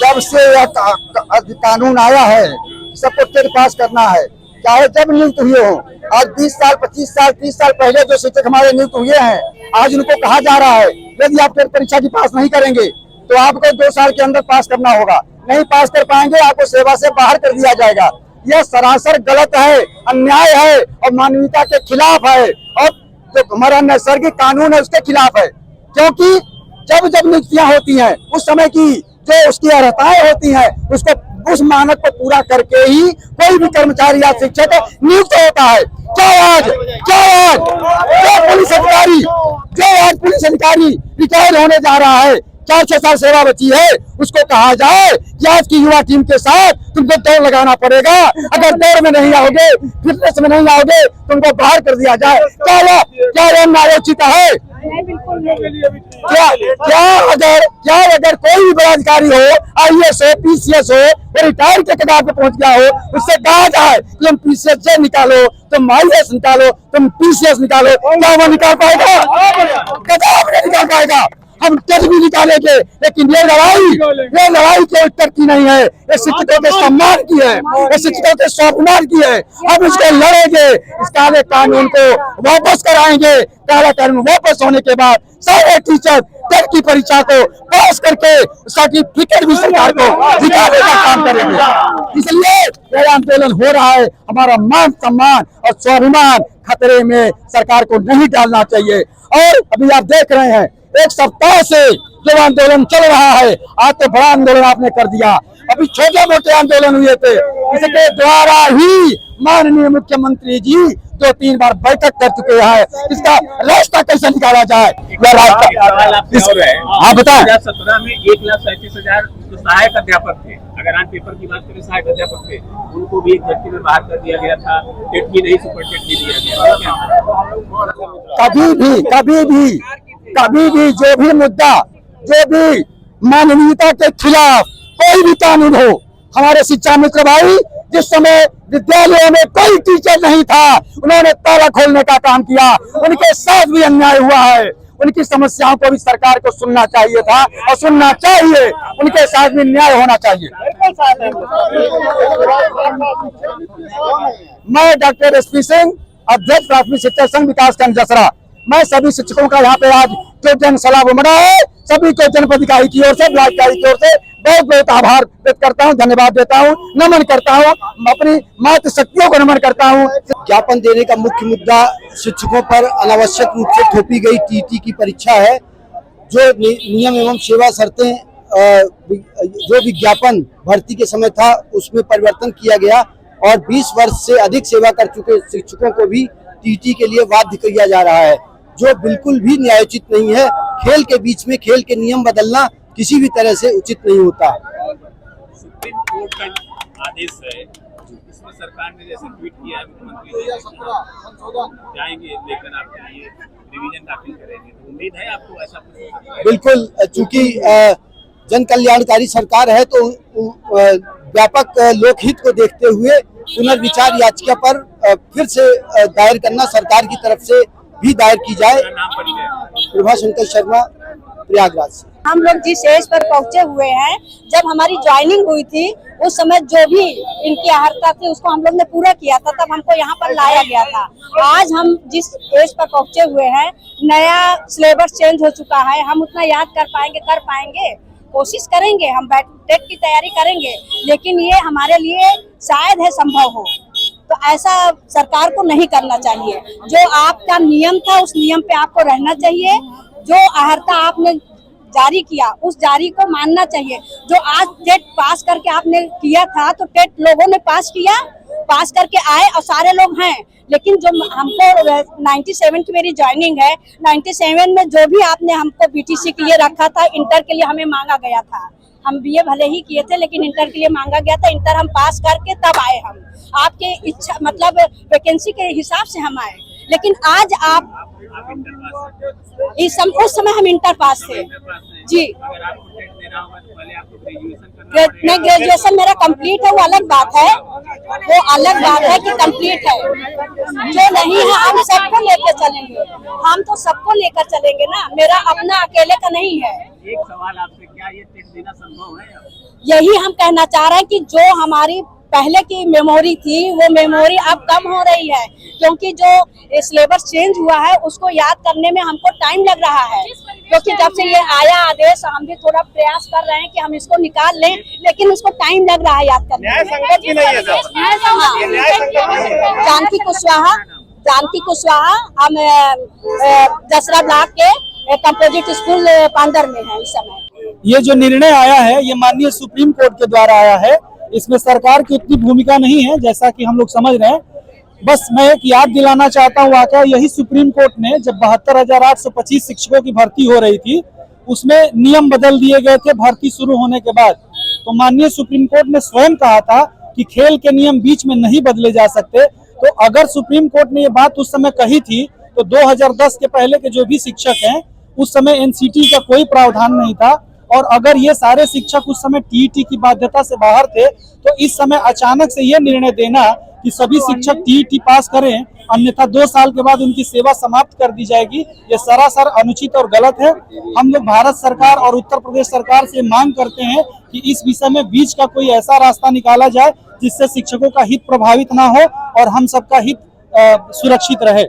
जब से यह कानून आया है सबको टेट पास करना है, चाहे जब नियुक्त हुए हो। आज 20 साल 25 साल 30 साल पहले जो शिक्षक हमारे नियुक्त हुए हैं, आज उनको कहा जा रहा है यदि आप टेट परीक्षा की पास नहीं करेंगे तो आपको 2 साल के अंदर पास करना होगा। नहीं पास कर पाएंगे आपको सेवा से बाहर कर दिया जाएगा। यह सरासर गलत है, अन्याय है और मानवीयता के खिलाफ है और जो हमारा नैसर्गिक कानून है उसके खिलाफ है। क्योंकि जब जब नियुक्तियां होती हैं उस समय की जो उसकी अर्हताएं होती हैं उसको उस मानक को पूरा करके ही कोई भी कर्मचारी या शिक्षक नियुक्त होता है। जो पुलिस अधिकारी रिटायर होने जा रहा है, 4-6 साल सेवा बची है, उसको कहा जाए कि आज की युवा टीम के साथ तुमको दौड़ लगाना पड़ेगा। अगर दौड़ में नहीं आओगे, फिटनेस में नहीं आओगे, तुमको बाहर कर दिया जाए। क्या यह न्यायोचित है? क्या अगर कोई भी बड़ा अधिकारी हो, IAS हो, PCS हो, वो रिटायर के कगार पे पहुंच गया हो, उससे कहा जाए कि तुम PCS से निकालो, तुम IAS निकालो, तुम PCS निकालो, क्या वो निकाल पाएगा? कदापि नहीं निकाल पाएगा। हम टेट भी निकालेंगे, लेकिन ये लड़ाई कोई टेट की नहीं है, ये शिक्षकों के सम्मान की है, ये शिक्षकों के स्वाभिमान की है। हम इसको लड़ेंगे, इस काले कानून को वापस कराएंगे। काला कानून वापस होने के बाद सारे टीचर टेट की परीक्षा को पास करके सर्टिफिकेट भी सरकार को दिखाने का काम करेंगे। इसलिए यह आंदोलन हो रहा है, हमारा मान सम्मान और स्वाभिमान खतरे में सरकार को नहीं डालना चाहिए। और अभी आप देख रहे हैं 1 सप्ताह से जो आंदोलन चल रहा है, आज तो बड़ा आंदोलन आपने कर दिया, अभी छोटे मोटे आंदोलन हुए थे। इसके द्वारा ही माननीय मुख्यमंत्री जी 2-3 बार बैठक कर चुके हैं, इसका रास्ता कैसे निकाला जाए। हाँ बताएं। 2017 में 1,37,000 जो सहायक अध्यापक थे, अगर आज पेपर की बात करें, सहायक अध्यापक थे, उनको भी एक झटके में बाहर कर दिया गया था। टेट भी नहीं, सुपर टेट भी दिया गया। कभी भी जो भी मुद्दा, जो भी मानवीयता के खिलाफ कोई भी कानून हो, हमारे शिक्षा मित्र भाई जिस समय विद्यालयों में कोई टीचर नहीं था, उन्होंने ताला खोलने का काम किया, उनके साथ भी अन्याय हुआ है। उनकी समस्याओं को भी सरकार को सुनना चाहिए था और सुनना चाहिए, उनके साथ भी न्याय होना चाहिए। मैं डॉक्टर SP सिंह, अध्यक्ष प्राथमिक शिक्षक संघ विकासखंड जसरा, मैं सभी शिक्षकों का यहाँ पे आज जो जन सलाह उमड़ा है, सभी को जनपद इकाई की ओर से, ब्लॉक इकाई की ओर से बहुत बहुत आभार व्यक्त करता हूँ, धन्यवाद देता हूँ, नमन करता हूँ, अपनी मातृ शक्तियों को नमन करता हूँ। ज्ञापन देने का मुख्य मुद्दा शिक्षकों पर अनावश्यक रूप से थोपी गई TET की परीक्षा है। जो नियम एवं सेवा शर्तें जो विज्ञापन भर्ती के समय था उसमें परिवर्तन किया गया और 20 वर्ष से अधिक सेवा कर चुके शिक्षकों को भी TET के लिए बाध्य किया जा रहा है, जो बिल्कुल भी न्यायोचित नहीं है। खेल के बीच में खेल के नियम बदलना किसी भी तरह से उचित नहीं होता। सुप्रीम कोर्ट का आदेश है, इसमें सरकार ने जैसे ट्वीट किया, मुख्यमंत्री जाएंगे लेकर आपके लिए रिवीजन दाखिल करेंगे, तो उम्मीद है आपको ऐसा कुछ? बिल्कुल, चूंकि जन कल्याणकारी सरकार है तो व्यापक लोकहित को देखते हुए पुनर्विचार याचिका पर फिर से दायर करना सरकार की तरफ से भी दायर की जाए। प्रभा शंकर शर्मा, प्रयागराज से। हम लोग जिस एज पर पहुंचे हुए हैं, जब हमारी ज्वाइनिंग हुई थी उस समय जो भी इनकी अर्हता थी उसको हम लोग ने पूरा किया था, तब हमको यहाँ पर लाया गया था। आज हम जिस एज पर पहुंचे हुए हैं, नया सिलेबस चेंज हो चुका है, हम उतना याद कर पाएंगे, कोशिश करेंगे, हम टेट की तैयारी करेंगे, लेकिन ये हमारे लिए शायद है संभव हो, तो ऐसा सरकार को नहीं करना चाहिए। जो आपका नियम था उस नियम पे आपको रहना चाहिए, जो अर्हता आपने जारी किया उस जारी को मानना चाहिए। जो आज टेट पास करके आपने किया था, तो टेट लोगों ने पास किया, पास करके आए और सारे लोग हैं, लेकिन जो हमको 97 की मेरी ज्वाइनिंग है, 97 में जो भी आपने हमको BTC के लिए रखा था, इंटर के लिए हमें मांगा गया था। हम BA भले ही किए थे, लेकिन इंटर के लिए मांगा गया था, इंटर हम पास करके तब आए। हम आपके इच्छा मतलब वैकेंसी के हिसाब से हम आए, लेकिन आज आप उस समय हम इंटर पास थे जी। नहीं, ग्रेजुएशन मेरा कंप्लीट है, वो अलग बात है, कि कंप्लीट है। जो नहीं है हम सबको लेकर चलेंगे, हम तो सबको लेकर चलेंगे ना, मेरा अपना अकेले का नहीं है। एक सवाल आपसे, क्या ये टेट देना संभव है? यही हम कहना चाह रहे हैं कि जो हमारी पहले की मेमोरी थी वो मेमोरी अब कम हो रही है, क्योंकि जो सिलेबस चेंज हुआ है उसको याद करने में हमको टाइम लग रहा है। क्योंकि जब से ये आया आदेश हम भी थोड़ा प्रयास कर रहे हैं कि हम इसको निकाल लें, लेकिन उसको टाइम लग रहा है याद करने में। जानकी कुशवाहा हम दसरा ब्लॉक के कंपोजिट स्कूल पांडर में है इस समय। ये जो निर्णय आया है ये माननीय सुप्रीम कोर्ट के द्वारा आया है, इसमें सरकार की उतनी भूमिका नहीं है जैसा कि हम लोग समझ रहे हैं। बस मैं एक याद दिलाना चाहता हूँ, वाकई यही सुप्रीम कोर्ट ने जब 72,825 शिक्षकों की भर्ती हो रही थी उसमें नियम बदल दिए गए थे भर्ती शुरू होने के बाद। तो माननीय सुप्रीम कोर्ट ने स्वयं कहा था कि खेल के नियम बीच में नहीं बदले जा सकते। तो अगर सुप्रीम कोर्ट ने ये बात उस समय कही थी तो 2010 के पहले के जो भी शिक्षक हैं उस समय एनसीटी का कोई प्रावधान नहीं था, और अगर ये सारे शिक्षक उस समय टीईटी की बाध्यता से बाहर थे तो इस समय अचानक से ये निर्णय देना कि सभी शिक्षक टीईटी पास करें अन्यथा 2 साल के बाद उनकी सेवा समाप्त कर दी जाएगी, ये सरासर अनुचित और गलत है। हम लोग भारत सरकार और उत्तर प्रदेश सरकार से मांग करते हैं कि इस विषय में बीच का कोई ऐसा रास्ता निकाला जाए जिससे शिक्षकों का हित प्रभावित ना हो और हम सबका हित सुरक्षित रहे।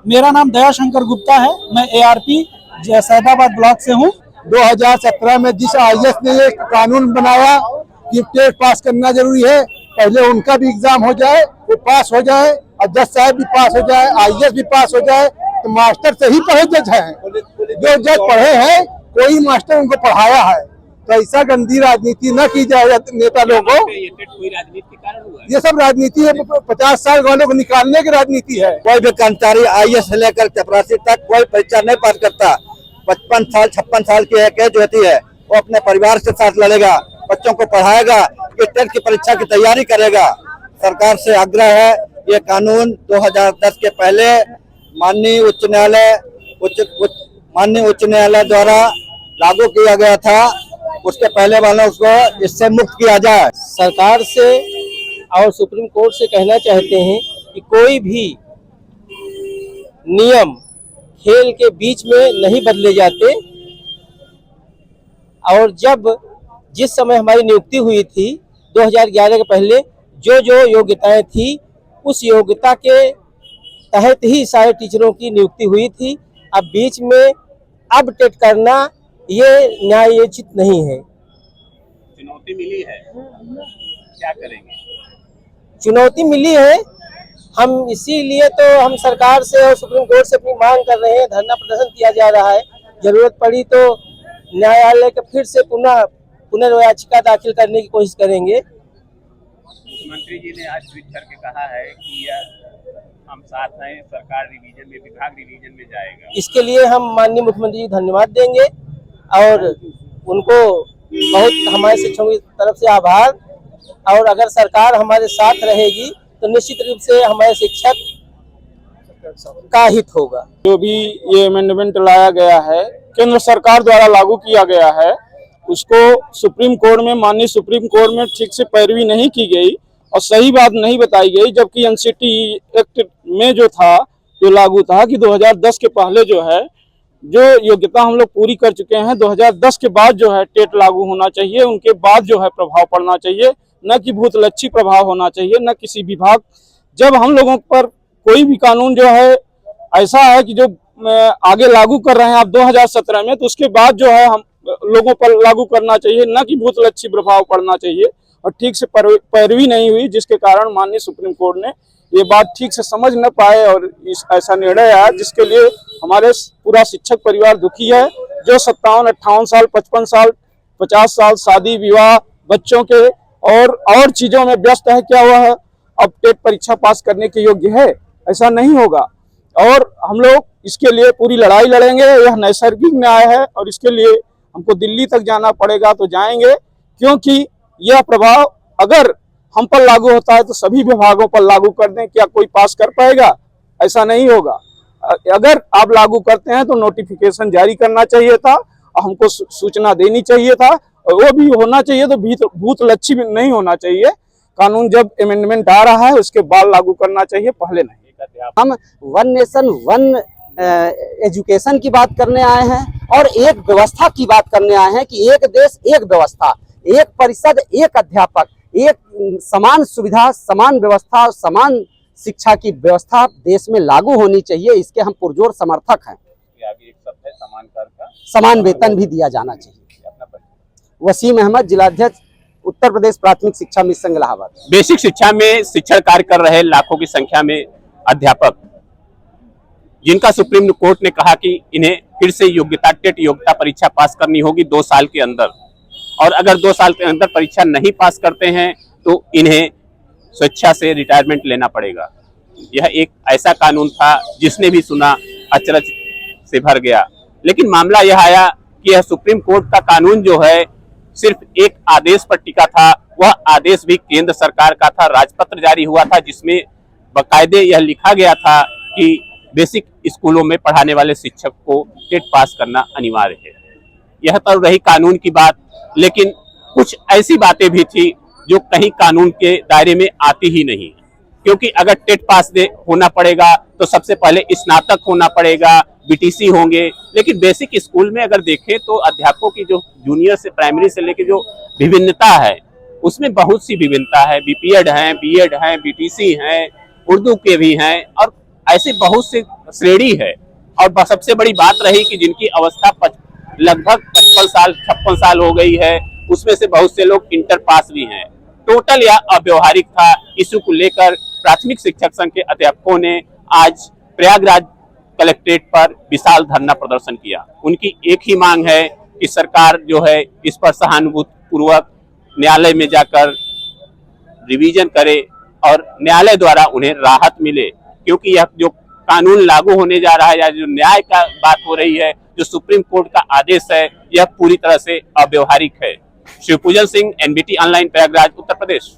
मेरा नाम दयाशंकर गुप्ता है, मैं ARP सैदाबाद ब्लॉक से हूँ। 2017 में जिस IAS ने ये कानून बनाया कि टेट पास करना जरूरी है, पहले उनका भी एग्जाम हो जाए, वो पास हो जाए और जज साहब भी पास हो जाए, IAS भी पास हो जाए, तो मास्टर से ही पढ़े जज हैं। जो जज पढ़े हैं कोई मास्टर उनको पढ़ाया है, तो ऐसा गंदी राजनीति न की जाए नेता लोगों। ये सब राजनीति है, 50 साल वालों को निकालने की राजनीति है। कोई भी कर्मचारी IAS से लेकर चपरासी तक कोई परीक्षा नहीं पास करता। 55 साल 56 साल की एक एज होती है, वो अपने परिवार के साथ लड़ेगा, बच्चों को पढ़ाएगा, ये टेट की परीक्षा की तैयारी करेगा। सरकार से आग्रह है ये कानून 2010 के पहले माननीय उच्च न्यायालय द्वारा लागू किया गया था, उसके पहले वालों को इससे मुक्त किया जाए। सरकार से और सुप्रीम कोर्ट से कहना चाहते हैं कि कोई भी नियम खेल के बीच में नहीं बदले जाते, और जब जिस समय हमारी नियुक्ति हुई थी 2011 के पहले जो योग्यताएं थी उस योग्यता के तहत ही सारे टीचरों की नियुक्ति हुई थी। अब बीच में अब टेट करना ये न्यायोचित नहीं है। चुनौती मिली है, क्या करेंगे? चुनौती मिली है, हम इसीलिए तो हम सरकार से और सुप्रीम कोर्ट से अपनी मांग कर रहे हैं, धरना प्रदर्शन किया जा रहा है। जरूरत पड़ी तो न्यायालय के फिर से पुनर्याचिका दाखिल करने की कोशिश करेंगे। मुख्यमंत्री जी ने आज ट्वीट करके कहा है कि हम साथ हैं, सरकार रिवीजन में, विभाग रिवीजन में जाएगा। इसके लिए हम माननीय मुख्यमंत्री जी धन्यवाद देंगे और उनको बहुत हमारे शिक्षकों की तरफ से आभार। और अगर सरकार हमारे साथ रहेगी तो निश्चित रूप से हमारे शिक्षक का हित होगा। जो भी ये अमेंडमेंट लाया गया है केंद्र सरकार द्वारा लागू किया गया है, उसको सुप्रीम कोर्ट में माननीय सुप्रीम कोर्ट में ठीक से पैरवी नहीं की गई और सही बात नहीं बताई गई। जबकि एनसीटी एक्ट में जो था, जो लागू था कि 2010 के पहले जो है जो योग्यता हम लोग पूरी कर चुके हैं, 2010 के बाद जो है टेट लागू होना चाहिए, उनके बाद जो है प्रभाव पड़ना चाहिए, न कि भूतलक्षी प्रभाव होना चाहिए, न किसी विभाग। जब हम लोगों पर कोई भी कानून जो है ऐसा है कि जो आगे लागू कर रहे हैं आप 2017 में, तो उसके बाद जो है हम लोगों पर लागू करना चाहिए, न कि भूतलक्षी प्रभाव पड़ना चाहिए। और ठीक से पैरवी नहीं हुई, जिसके कारण माननीय सुप्रीम कोर्ट ने ये बात ठीक से समझ न पाए और ऐसा निर्णय आया, जिसके लिए हमारे पूरा शिक्षक परिवार दुखी है। जो 57, 58 साल, 55 साल, 50 साल शादी विवाह बच्चों के और चीजों में व्यस्त है, क्या वह अब टेट परीक्षा पास करने के योग्य है? ऐसा नहीं होगा। और हम लोग इसके लिए पूरी लड़ाई लड़ेंगे। यह नैसर्गिक न्याय है और इसके लिए हमको दिल्ली तक जाना पड़ेगा तो जाएंगे, क्योंकि यह प्रभाव अगर हम पर लागू होता है तो सभी विभागों पर लागू कर दें, क्या कोई पास कर पाएगा? ऐसा नहीं होगा। अगर आप लागू करते हैं तो नोटिफिकेशन जारी करना चाहिए था, हमको सूचना देनी चाहिए था, और वो भी होना चाहिए तो भूतलक्षी नहीं होना चाहिए। कानून जब अमेंडमेंट आ रहा है उसके बाद लागू करना चाहिए, पहले नहीं। हम वन नेशन वन एजुकेशन की बात करने आए हैं और एक व्यवस्था की बात करने आए हैं कि एक देश एक व्यवस्था। एक परिषद, एक अध्यापक, एक समान सुविधा, समान व्यवस्था, समान शिक्षा की व्यवस्था देश में लागू होनी चाहिए। इसके हम पुरजोर समर्थक हैं। आगे एक शब्द है समान कर का समान वेतन भी दिया जाना चाहिए। वसीम अहमद, जिलाध्यक्ष, उत्तर प्रदेश प्राथमिक शिक्षा मिशन इलाहाबाद। बेसिक शिक्षा में शिक्षण कार्य कर रहे लाखों की संख्या में अध्यापक, जिनका सुप्रीम कोर्ट ने कहा कि इन्हें फिर से योग्यता टेट योग्यता परीक्षा पास करनी होगी 2 साल के अंदर, और अगर 2 साल के अंदर परीक्षा नहीं पास करते हैं तो इन्हें स्वेच्छा से रिटायरमेंट लेना पड़ेगा। यह एक ऐसा कानून था जिसने भी सुना अचरज से भर गया। लेकिन मामला यह आया कि यह सुप्रीम कोर्ट का कानून जो है सिर्फ एक आदेश पर टिका था। वह आदेश भी केंद्र सरकार का था, राजपत्र जारी हुआ था जिसमें बाकायदे यह लिखा गया था कि बेसिक स्कूलों में पढ़ाने वाले शिक्षक को टेट पास करना अनिवार्य है। यह तो रही कानून की बात, लेकिन कुछ ऐसी बातें भी थी जो कहीं कानून के दायरे में आती ही नहीं, क्योंकि अगर टेट पास होना पड़ेगा तो सबसे पहले स्नातक होना पड़ेगा, बीटीसी होंगे। लेकिन बेसिक स्कूल में अगर देखें तो अध्यापकों की जो जूनियर से प्राइमरी से लेकर जो विभिन्नता है उसमें बहुत सी विभिन्नता है। बीपीएड हैं, बीएड हैं, बीटीसी हैं, उर्दू के भी हैं, और ऐसे बहुत से श्रेणी है। और सबसे बड़ी बात रही कि जिनकी अवस्था लगभग 55 साल 56 साल हो गई है, उसमें से बहुत से लोग इंटर पास भी हैं। टोटल यह अव्यवहारिक था। इशू को लेकर प्राथमिक शिक्षक संघ के अध्यापकों ने आज प्रयागराज कलेक्ट्रेट पर विशाल धरना प्रदर्शन किया। उनकी एक ही मांग है कि सरकार जो है इस पर सहानुभूतिपूर्वक न्यायालय में जाकर रिवीजन करे और न्यायालय द्वारा उन्हें राहत मिले, क्योंकि यह जो कानून लागू होने जा रहा है या जो न्याय का बात हो रही है, जो सुप्रीम कोर्ट का आदेश है, यह पूरी तरह से अव्यवहारिक है। Shivpujan Singh, NBT online, Prayagraj, Uttar Pradesh.